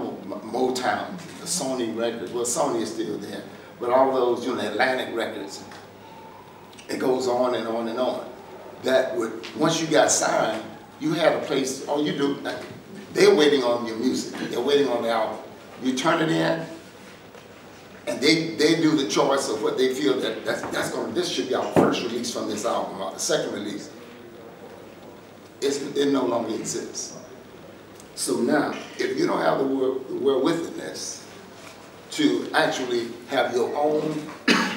Motown, the Sony records. Well, Sony is still there, but all those, you know, Atlantic records. It goes on and on and on. That would, once you got signed, you had a place. All you do, they're waiting on your music. They're waiting on the album. You turn it in, and they do the choice of what they feel that's going. This should be our first release from this album, or the second release. It no longer exists. So now, if you don't have the wherewithalness to actually have your own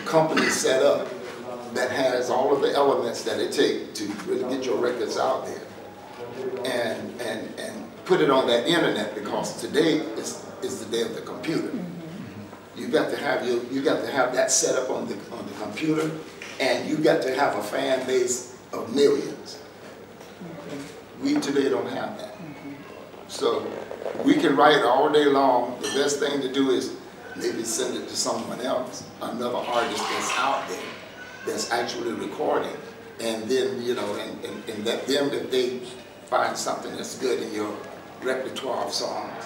company set up that has all of the elements that it takes to really get your records out there and put it on that internet, because today is the day of the computer. You got to have that set up on the computer, and you got to have a fan base of millions. We today don't have that. So we can write all day long. The best thing to do is maybe send it to someone else, another artist that's out there, that's actually recording, and then, you know, and let them, if they find something that's good in your repertoire of songs.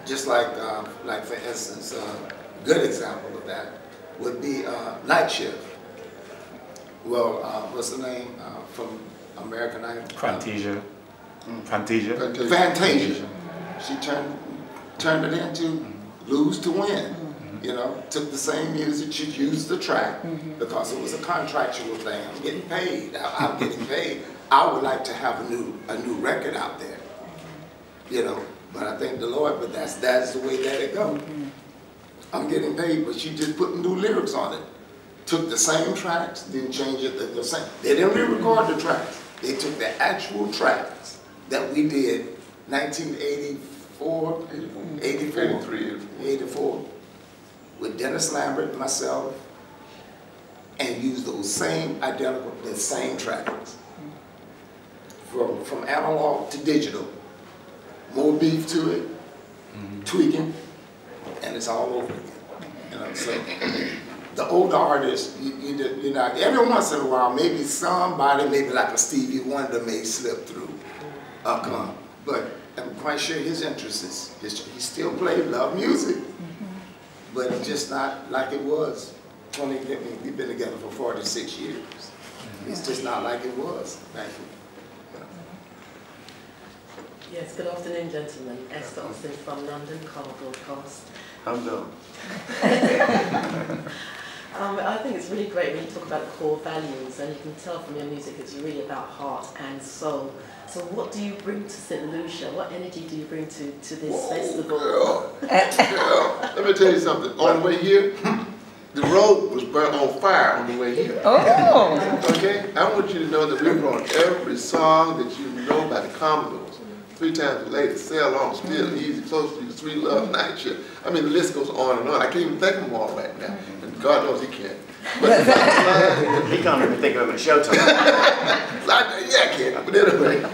Just like for instance, a good example of that would be Night Shift. Well, what's the name from American Idol? Fantasia. Fantasia. Fantasia. She turned it into Lose to Win. You know, took the same music, she used the track because it was a contractual thing. I'm getting paid. I'm getting paid. I would like to have a new record out there. You know, but I thank the Lord. But that's the way that it goes. I'm getting paid, but she just put new lyrics on it. Took the same tracks, didn't change it. The same. They didn't re-record the tracks. They took the actual tracks that we did 1984, 84, with Dennis Lambert, myself, and used those same the same tracks. From analog to digital. More beef to it, tweaking, and it's all over again. You know, so the older artists, you know, every once in a while, maybe somebody, maybe like a Stevie Wonder, may slip through. But I'm quite sure his interest is, he still plays, love music, but it's just not like it was. We've been together for 46 years. It's just not like it was back then. Yes, good afternoon, gentlemen. Esther Austin from London, Carl Broadcast. Hello. I think it's really great when you talk about the core values, and you can tell from your music it's really about heart and soul. So what do you bring to St. Lucia? What energy do you bring to this festival? Girl, let me tell you something. On the way here, the road was burnt on fire on the way here. Oh! Okay? I want you to know that we brought every song that you know by the Commodores. 3 times a lady, Sail On, Still Easy, Close to You, Sweet Love, Night Shift. I mean, the list goes on and on. I can't even think of them all right now. And God knows he can't. But He can't even think of them at showtime. yeah, I can. But anyway.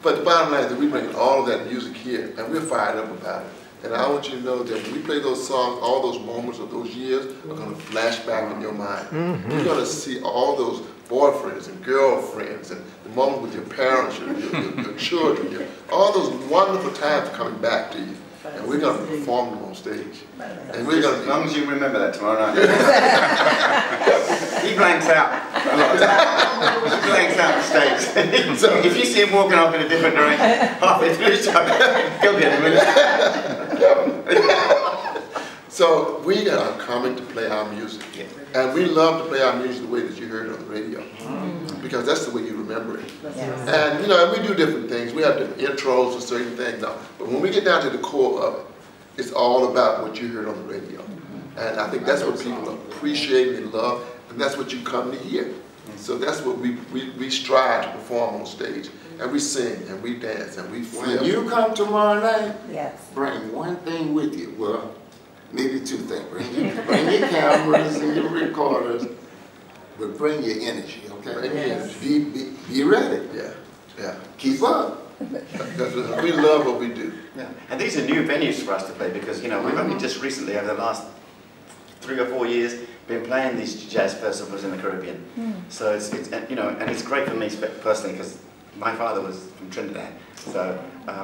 But the bottom line is that we bring all of that music here, and we're fired up about it. And I want you to know that when we play those songs, all those moments of those years are going to flash back in your mind. You're going to see all those boyfriends and girlfriends and the moment with your parents, your children, all those wonderful times coming back to you. And we're going to perform them on stage. And we're going to, as long as you remember that tomorrow night. He blanks out a lot of time. He blanks out the stage. So if you see him walking off in a different direction, halfway through the show, he'll get him. So we are coming to play our music. And we love to play our music the way that you heard it on the radio. Because that's the way you remember it. And you know, we do different things. We have different intros for certain things now. But when we get down to the core of it, it's all about what you heard on the radio. And I think that's what people appreciate and love, and that's what you come to hear. So that's what we strive to perform on stage. And we sing, and we dance, and we flip. When you come tomorrow night, Yes. bring one thing with you. Well, maybe 2 things. Bring your cameras and your recorders, but bring your energy, okay? Bring your energy. Be ready. Yeah. Keep up. Because we love what we do. Yeah. And these are new venues for us to play because, you know, we've only just recently, over the last 3 or 4 years, been playing these jazz festivals in the Caribbean. So it's you know, and it's great for me personally because my father was from Trinidad, so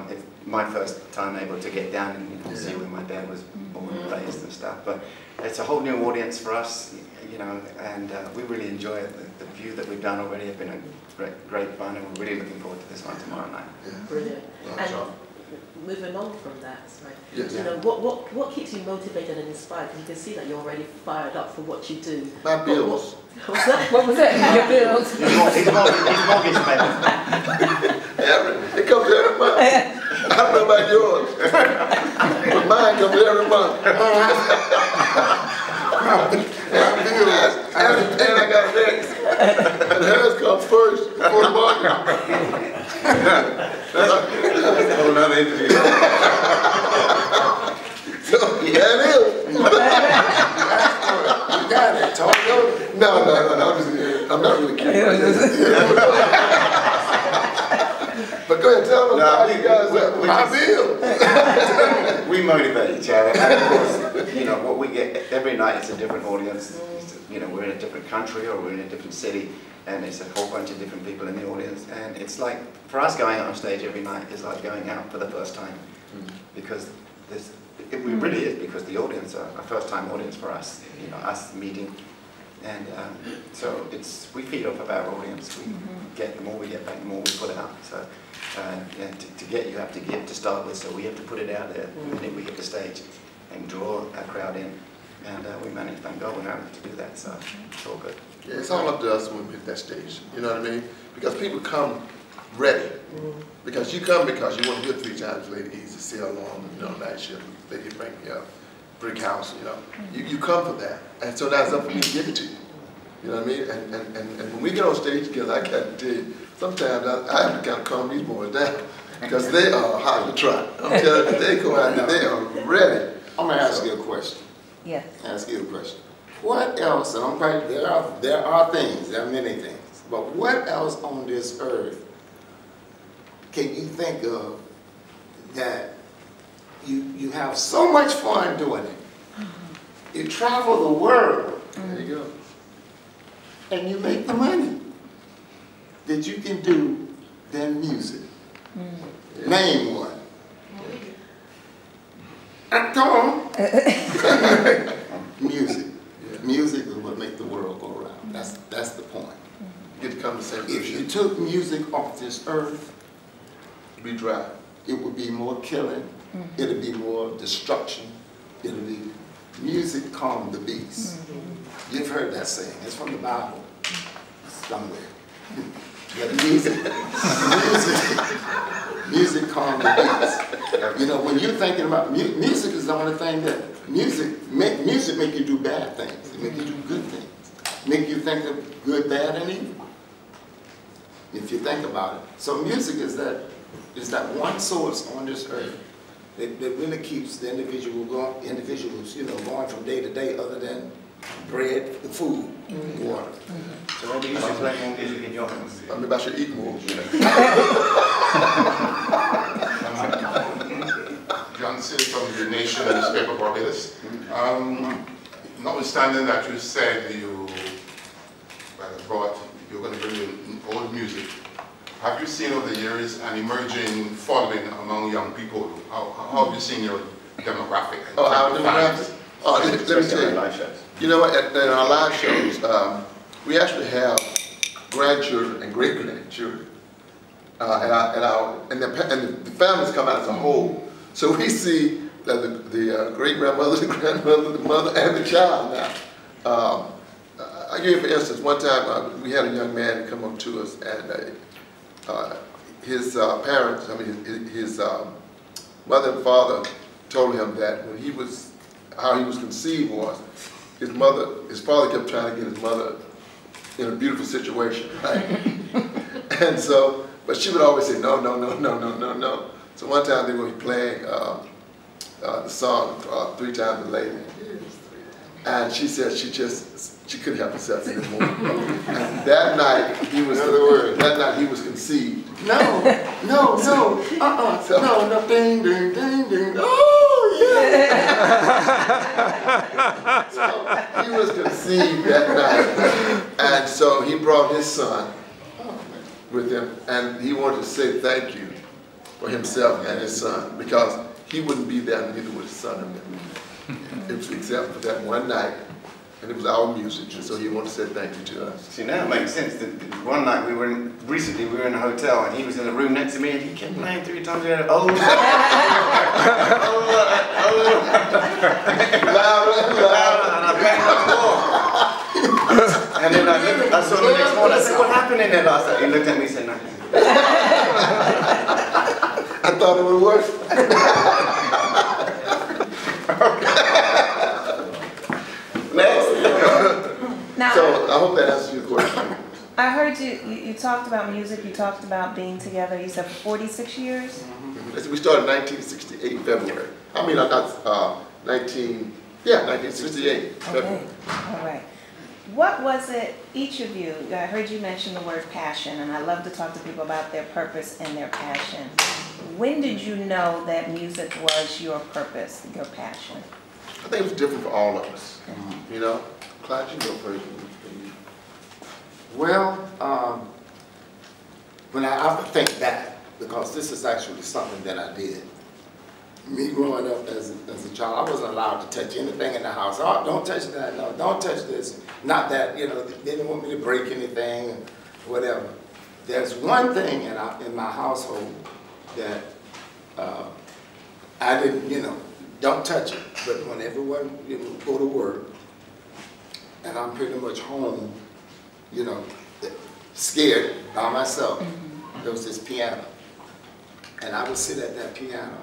it's my first time able to get down and see where my dad was born and raised and stuff. But it's a whole new audience for us, and we really enjoy it. The few that we've done already have been a great fun, and we're really looking forward to this one tomorrow night. Yeah. Brilliant. And moving on from that, right? Yes. What keeps you motivated and inspired? Because you can see that you're already fired up for what you do. My bills. What was that? What was it? Your bills. His mortgage payment. It comes every month. I don't know about yours, but mine comes every month. And I got next. And hers comes first before the mortgage. That's a whole nother interview. So, that is. You got it, talk over. No, I'm not really kidding. But go ahead, tell them how you guys my bill. We motivate each other, and of course, what we get every night is a different audience. We're in a different country or we're in a different city, and it's a whole bunch of different people in the audience. And it's like, for us, going out on stage every night is like going out for the first time, because it really is, because the audience are a first-time audience for us. Us meeting, and so we feed off of our audience. We get, the more we get back, the more we put out. So. To get, you have to give to start with, so we have to put it out there the minute we hit the stage and draw our crowd in, and we manage, thank God, we're able to do that, so it's all good. Yeah, it's all up to us when we hit that stage, you know what I mean? Because people come ready, because you come because you want to get 3 times Lady Easy, sail along, night shift, Lady bring brick house, you come for that, and so that's up for me to give it to you. You know what I mean? And when we get on stage together, I got to tell you, sometimes I have to kind of calm these boys down, because they are hot to trot. I'm telling you, they go out and they are ready. I'm going to ask you a question. Yes. Ask you a question. What else, and I'm quite, there are things, there are many things, but what else on this earth can you think of that you have so much fun doing it? You travel the world. There you go. And you make the money that you can do than music. Name one. Come on. Music. Music is what makes the world go around. That's the point. You get to come to the same If you took music off this earth, it'd be dry. it would be more killing. It'd be more destruction. It'd be music calm the beast. You've heard that saying. It's from the Bible somewhere. But music calm the beast. When you're thinking about music is the only thing that music make you do bad things. It make you do good things. Make you think of good, bad, and evil. If you think about it. So music is that one source on this earth that really keeps the individuals going from day to day, other than bread, food, water. So maybe you should play more music in your house. Maybe I should eat more. Johnson from the Nation newspaper, Barbados. Notwithstanding that you said you're going to bring in old music, have you seen over the years an emerging following among young people? How have you seen your demographic? Our demographic? Let me tell you. Live shows. You know what? In our live shows, we actually have grandchildren and great-grandchildren, and the families come out as a whole. So we see that the great-grandmother, the grandmother, the mother, and the child now. I give you, for instance, one time we had a young man come up to us, and his parents, his mother and father told him that when how he was conceived was, his father kept trying to get his mother in a beautiful situation, right? And so, but she would always say, no, no, no, no, no, no, no. So one time they were playing the song 3 Times a Lady. And she said she couldn't help herself anymore. And that night he was conceived. No, ding, ding, ding, ding. Oh, yeah. So he was conceived that night. And so he brought his son. with him, and he wanted to say thank you for himself and his son, because he wouldn't be there, and neither would his son have been. It was except for that one night, and it was our music, and so he wanted to say thank you to us. See, now it makes sense. One night recently we were in a hotel, and he was in the room next to me, and he kept playing 3 times. Loud. And I banged on the wall. And then I saw him the next morning. I said, "What happened in there last night?" He looked at me and said, "Nothing." I thought it would work. Now, So I hope that answers your question. I heard you talked about music, you talked about being together, you said 46 years? We started in 1968 February. I mean, I got 1968 February. Okay, all right. What was it, each of you, I heard you mention the word passion, and I love to talk to people about their purpose and their passion. When did you know that music was your purpose, your passion? I think it was different for all of us. You know? Clyde, you go first. Well, when I have to think back, because this is actually something that I did. Me growing up as a child, I wasn't allowed to touch anything in the house. Oh, don't touch that, no, don't touch this. Not that, you know, they didn't want me to break anything, whatever. There's one thing in my household that I didn't, you know, don't touch it. But when everyone go to work, and I'm pretty much home, you know, scared by myself, there was this piano. And I would sit at that piano